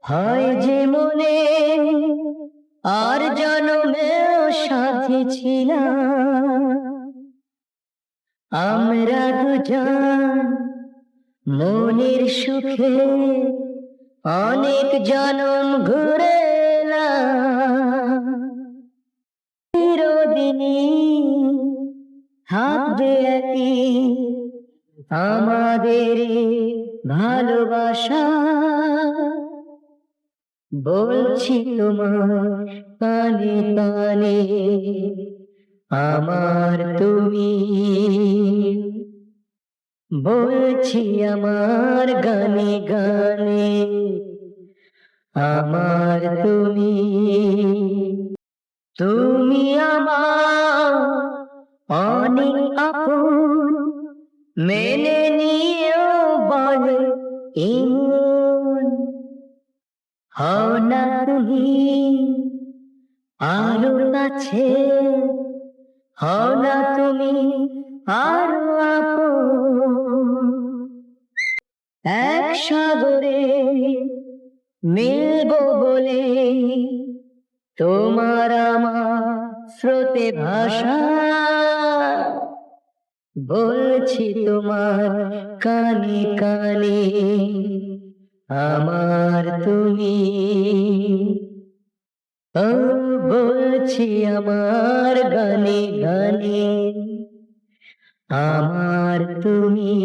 হয় যে মনে আর জনমেও সাথে ছিলাম আমরা দুজন মনের সুখে অনেক জনম ঘুরে এলাম। চিরদিনই থাকবে একই আমাদের ভালোবাসা। বলছি তোমার কানে কানে আমার তুমি, বলছি আমার গানে গানে আমার তুমি। তুমি আমার অনেক আপন, মেনে নিও বলে এমন। হও না তুমি আরো কাছে, হও না তুমি আরো আপন। এক সাগরে মিলবো বলে তোমার আমার স্রোতে ভাষা। বলছি তোমার কানে কানে আমার তুমি, ও বলছি আমার গানে গানে আমার তুমি।